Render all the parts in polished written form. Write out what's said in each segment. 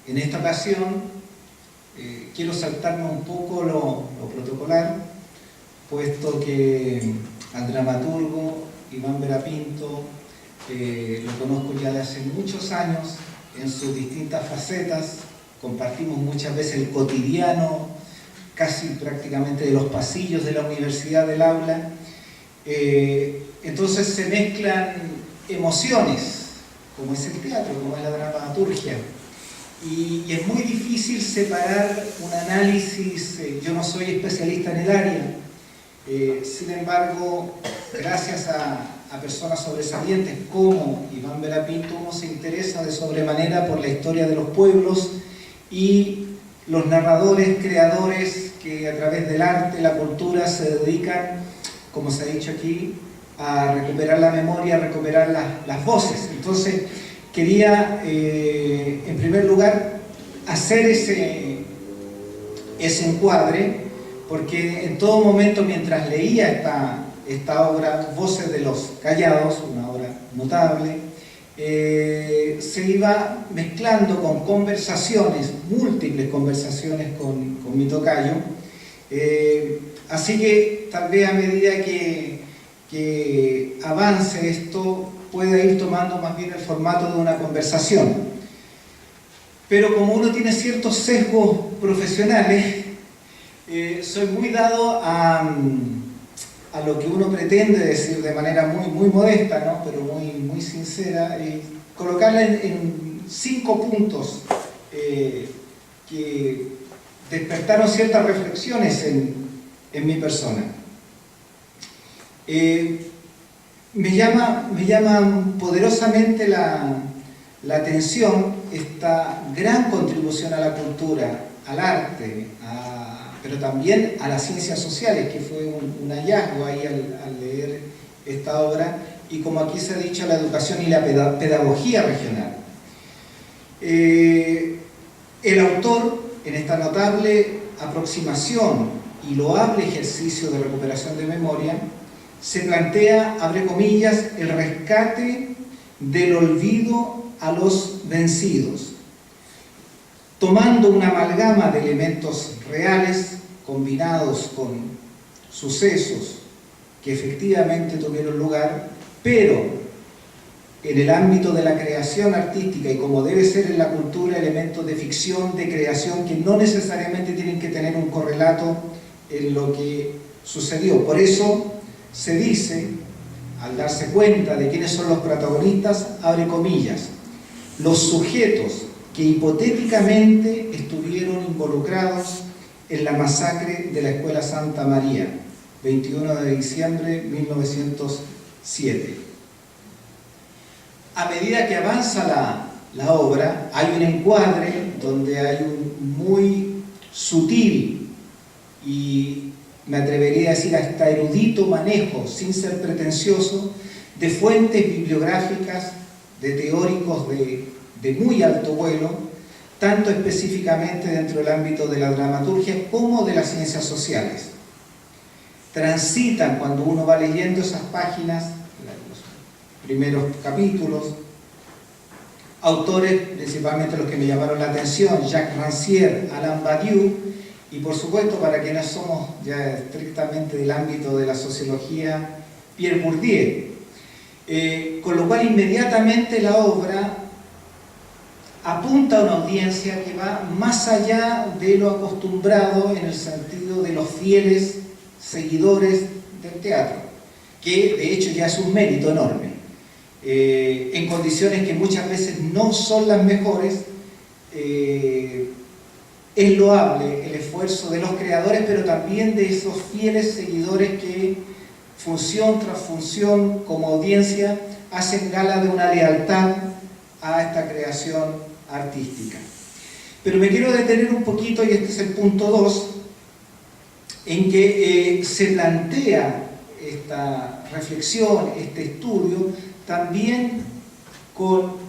En esta ocasión quiero saltarme un poco lo protocolar, puesto que al dramaturgo Iván Vera Pinto lo conozco ya de hace muchos años en sus distintas facetas, compartimos muchas veces el cotidiano, casi prácticamente de los pasillos de la universidad del aula, entonces se mezclan emociones, como es el teatro, como es la dramaturgia, y es muy difícil separar un análisis. Yo no soy especialista en el área, sin embargo, gracias a personas sobresalientes como Iván Vera Pinto, uno se interesa de sobremanera por la historia de los pueblos y los narradores, creadores que a través del arte, la cultura se dedican, como se ha dicho aquí, a recuperar la memoria, a recuperar las voces. Entonces quería en primer lugar hacer ese encuadre, porque en todo momento mientras leía esta obra, Voces de los Callados, una obra notable, se iba mezclando con conversaciones, múltiples conversaciones con mi tocayo, así que tal vez a medida que avance esto pueda ir tomando más bien el formato de una conversación. Pero como uno tiene ciertos sesgos profesionales, soy muy dado a lo que uno pretende decir de manera muy modesta, ¿no? Pero muy sincera, colocarla en 5 puntos que despertaron ciertas reflexiones en mi persona. Me llama poderosamente la atención esta gran contribución a la cultura, al arte, pero también a las ciencias sociales, que fue un hallazgo ahí al leer esta obra, y como aquí se ha dicho, la educación y la pedagogía regional. El autor, en esta notable aproximación y loable ejercicio de recuperación de memoria, se plantea, abre comillas, el rescate del olvido a los vencidos, tomando una amalgama de elementos reales combinados con sucesos que efectivamente tuvieron lugar, pero en el ámbito de la creación artística y como debe ser en la cultura, elementos de ficción, de creación, que no necesariamente tienen que tener un correlato en lo que sucedió. Por eso se dice, al darse cuenta de quiénes son los protagonistas, abre comillas, los sujetos que hipotéticamente estuvieron involucrados en la masacre de la Escuela Santa María, 21 de diciembre de 1907. A medida que avanza la obra, hay un encuadre donde hay un muy sutil y, me atrevería a decir, hasta erudito manejo, sin ser pretencioso, de fuentes bibliográficas, de teóricos de muy alto vuelo, tanto específicamente dentro del ámbito de la dramaturgia como de las ciencias sociales. Transitan, cuando uno va leyendo esas páginas, los primeros capítulos, autores, principalmente los que me llamaron la atención, Jacques Rancière, Alain Badiou, y por supuesto, para quienes somos ya estrictamente del ámbito de la sociología, Pierre Bourdieu. Con lo cual inmediatamente la obra apunta a una audiencia que va más allá de lo acostumbrado en el sentido de los fieles seguidores del teatro, que de hecho ya es un mérito enorme, en condiciones que muchas veces no son las mejores. Es loable el esfuerzo de los creadores, pero también de esos fieles seguidores que función tras función como audiencia hacen gala de una lealtad a esta creación artística. Pero me quiero detener un poquito, y este es el punto 2, en que se plantea esta reflexión, este estudio, también con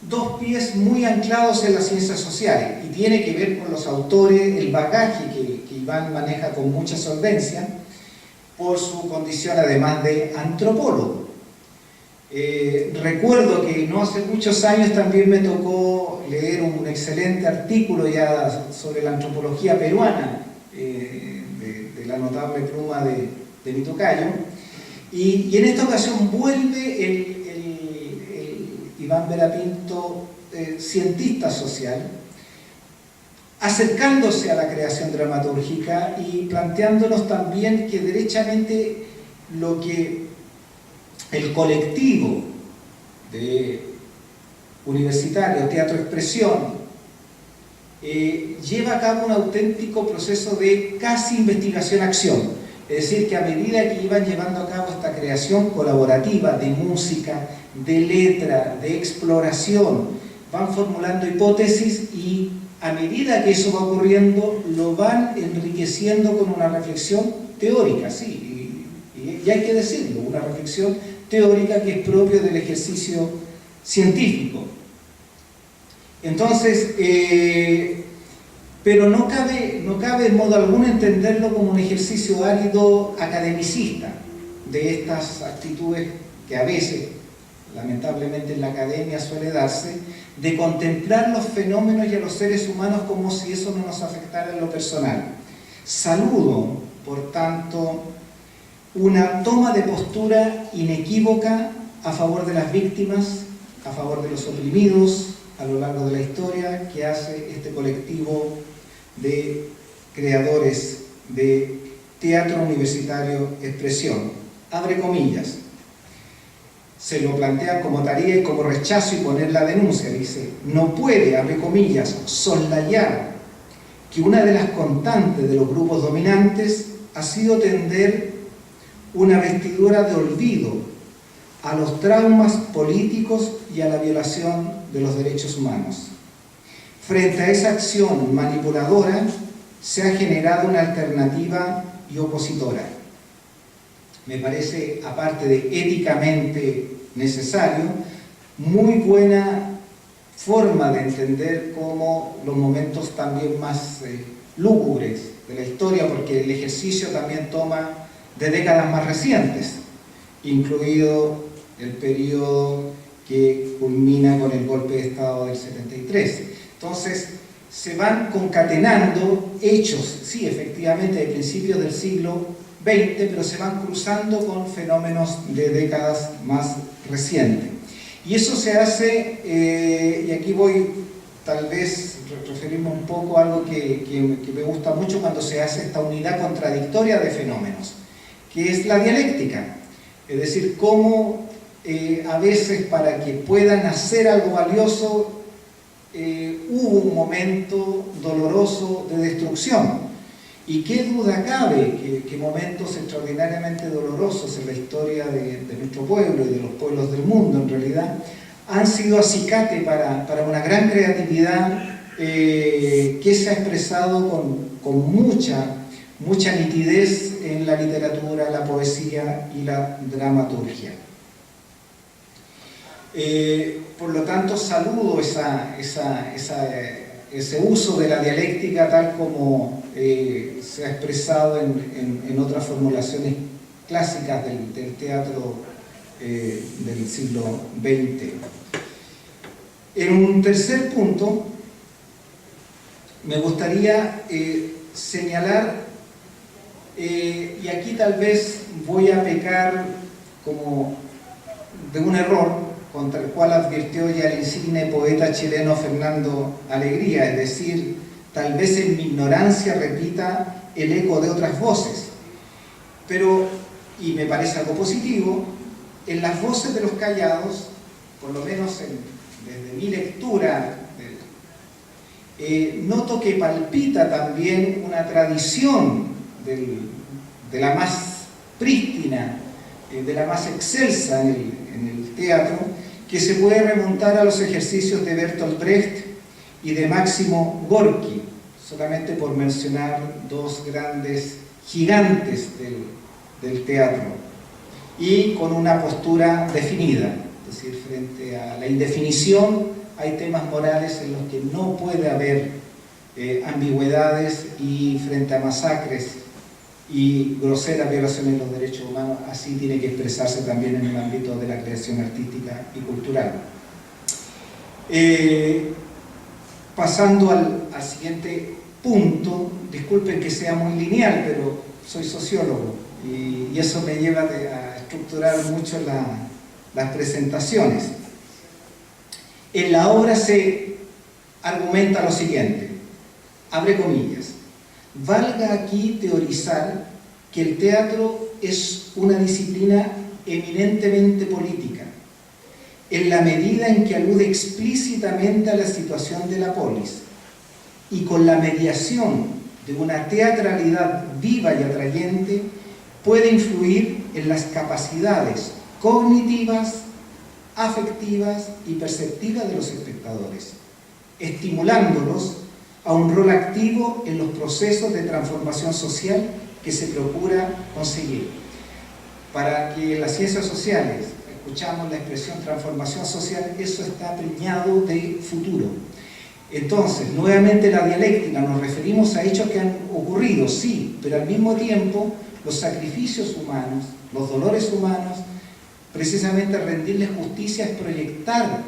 2 pies muy anclados en las ciencias sociales, y tiene que ver con los autores, el bagaje que Iván maneja con mucha solvencia, por su condición además de antropólogo. Recuerdo que no hace muchos años también me tocó leer un excelente artículo ya sobre la antropología peruana, de la notable pluma de mi tocayo, y en esta ocasión vuelve el Iván Vera Pinto, cientista social, acercándose a la creación dramatúrgica y planteándonos también que derechamente lo que el colectivo de universitario Teatro Expresión lleva a cabo un auténtico proceso de casi investigación-acción. Es decir, que a medida que iban llevando a cabo esta creación colaborativa de música, de letra, de exploración, van formulando hipótesis y a medida que eso va ocurriendo, lo van enriqueciendo con una reflexión teórica, sí, y hay que decirlo, una reflexión teórica que es propio del ejercicio científico. Entonces, pero no cabe en modo alguno entenderlo como un ejercicio árido academicista de estas actitudes que a veces, lamentablemente en la academia suele darse, de contemplar los fenómenos y a los seres humanos como si eso no nos afectara en lo personal. Saludo, por tanto, una toma de postura inequívoca a favor de las víctimas, a favor de los oprimidos a lo largo de la historia que hace este colectivo de creadores de Teatro Universitario Expresión. Abre comillas. Se lo plantean como tarea y como rechazo y poner la denuncia. Dice, no puede, abre comillas, soslayar que una de las constantes de los grupos dominantes ha sido tender una vestidura de olvido a los traumas políticos y a la violación de los derechos humanos. Frente a esa acción manipuladora se ha generado una alternativa y opositora. Me parece, aparte de éticamente necesario, muy buena forma de entender cómo los momentos también más lúgubres de la historia, porque el ejercicio también toma de décadas más recientes, incluido el periodo que culmina con el golpe de Estado del 73. Entonces, se van concatenando hechos, sí, efectivamente, de principios del siglo XX, pero se van cruzando con fenómenos de décadas más recientes. Y eso se hace, y aquí voy tal vez referirme un poco a algo que me gusta mucho cuando se hace esta unidad contradictoria de fenómenos, que es la dialéctica. Es decir, cómo a veces para que puedan hacer algo valioso hubo un momento doloroso de destrucción. Y qué duda cabe que momentos extraordinariamente dolorosos en la historia de nuestro pueblo y de los pueblos del mundo, en realidad, han sido acicate para una gran creatividad que se ha expresado con mucha nitidez en la literatura, la poesía y la dramaturgia. Por lo tanto, saludo ese uso de la dialéctica tal como se ha expresado en otras formulaciones clásicas del teatro del siglo XX. En un tercer punto, me gustaría señalar, y aquí tal vez voy a pecar como de un error, contra el cual advirtió ya el insigne poeta chileno Fernando Alegría, es decir, tal vez en mi ignorancia repita el eco de otras voces, pero, y me parece algo positivo, en las voces de los callados, por lo menos desde mi lectura, noto que palpita también una tradición de la más prístina, de la más excelsa en el teatro, que se puede remontar a los ejercicios de Bertolt Brecht y de Máximo Gorki, solamente por mencionar dos grandes gigantes del teatro, y con una postura definida, es decir, frente a la indefinición hay temas morales en los que no puede haber ambigüedades, y frente a masacres y groseras violaciones de los derechos humanos, así tiene que expresarse también en el ámbito de la creación artística y cultural. Pasando al siguiente punto, disculpen que sea muy lineal, pero soy sociólogo y eso me lleva a estructurar mucho las presentaciones. En la obra se argumenta lo siguiente, abre comillas: valga aquí teorizar que el teatro es una disciplina eminentemente política, en la medida en que alude explícitamente a la situación de la polis, y con la mediación de una teatralidad viva y atrayente puede influir en las capacidades cognitivas, afectivas y perceptivas de los espectadores, estimulándolos a un rol activo en los procesos de transformación social que se procura conseguir. Para que en las ciencias sociales escuchamos la expresión transformación social, eso está preñado de futuro. Entonces, nuevamente la dialéctica, nos referimos a hechos que han ocurrido, sí, pero al mismo tiempo los sacrificios humanos, los dolores humanos, precisamente rendirles justicia es proyectar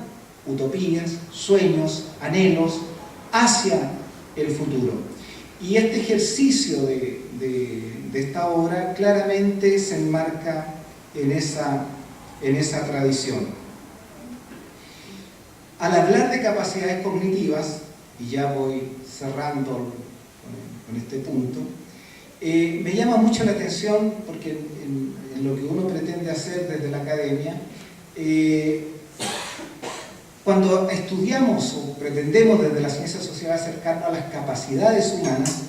utopías, sueños, anhelos hacia el futuro. Y este ejercicio de esta obra claramente se enmarca en esa tradición. Al hablar de capacidades cognitivas, y ya voy cerrando con este punto, me llama mucho la atención porque en lo que uno pretende hacer desde la academia, cuando estudiamos o pretendemos desde la ciencia social acercarnos a las capacidades humanas,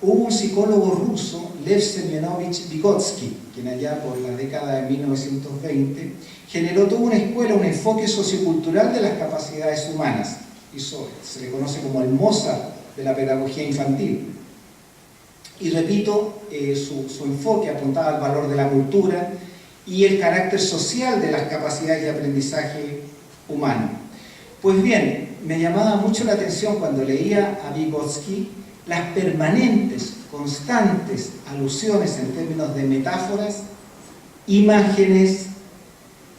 hubo un psicólogo ruso, Lev Semyonovich Vygotsky, quien allá por la década de 1920 generó toda una escuela, un enfoque sociocultural de las capacidades humanas. Se le conoce como el Mozart de la pedagogía infantil. Y repito, su enfoque apuntaba al valor de la cultura y el carácter social de las capacidades de aprendizaje humano. Pues bien, me llamaba mucho la atención cuando leía a Vygotsky las permanentes, constantes alusiones en términos de metáforas, imágenes,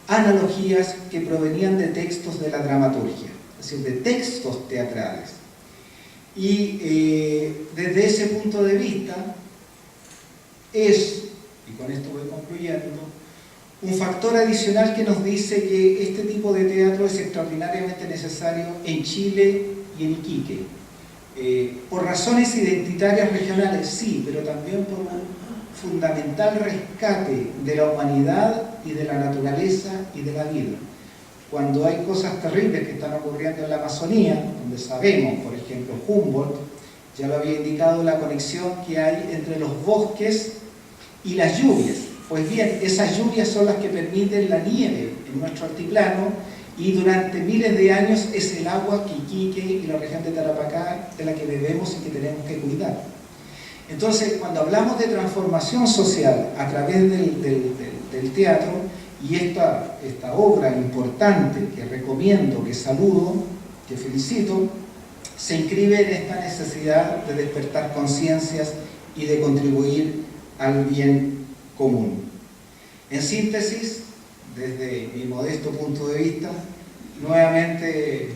analogías que provenían de textos de la dramaturgia, es decir, de textos teatrales. Y desde ese punto de vista es, y con esto voy concluyendo, un factor adicional que nos dice que este tipo de teatro es extraordinariamente necesario en Chile y en Iquique. Por razones identitarias regionales, sí, pero también por un fundamental rescate de la humanidad y de la naturaleza y de la vida. Cuando hay cosas terribles que están ocurriendo en la Amazonía, donde sabemos, por ejemplo, Humboldt ya lo había indicado, la conexión que hay entre los bosques y las lluvias. Pues bien, esas lluvias son las que permiten la nieve en nuestro altiplano, y durante miles de años es el agua que Iquique y la región de Tarapacá de la que bebemos y que tenemos que cuidar. Entonces, cuando hablamos de transformación social a través del teatro, y esta obra importante que recomiendo, que saludo, que felicito, se inscribe en esta necesidad de despertar conciencias y de contribuir al bien común. En síntesis, desde mi modesto punto de vista, nuevamente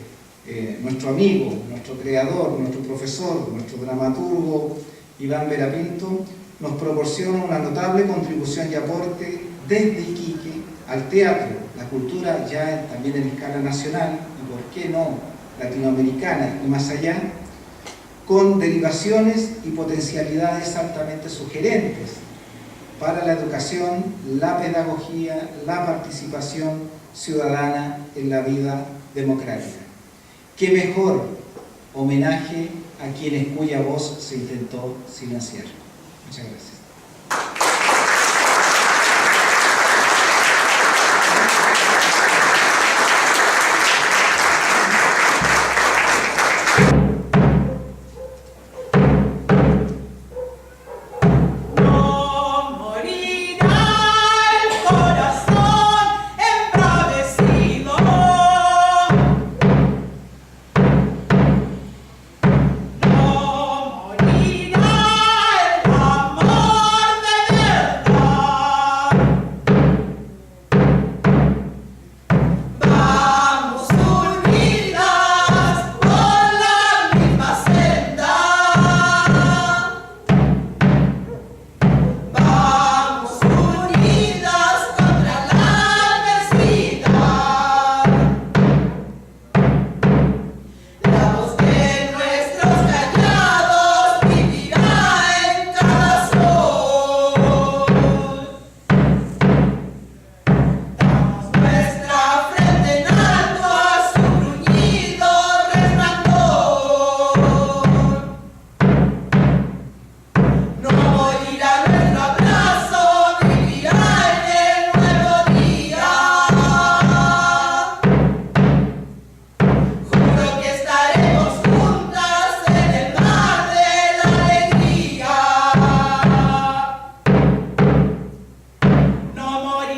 nuestro amigo, nuestro creador, nuestro profesor, nuestro dramaturgo Iván Vera Pinto nos proporciona una notable contribución y aporte desde Iquique al teatro, la cultura ya también en escala nacional y por qué no latinoamericana y más allá, con derivaciones y potencialidades altamente sugerentes para la educación, la pedagogía, la participación ciudadana en la vida democrática. ¿Qué mejor homenaje a quienes cuya voz se intentó silenciar? Muchas gracias. Amor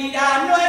morirá, no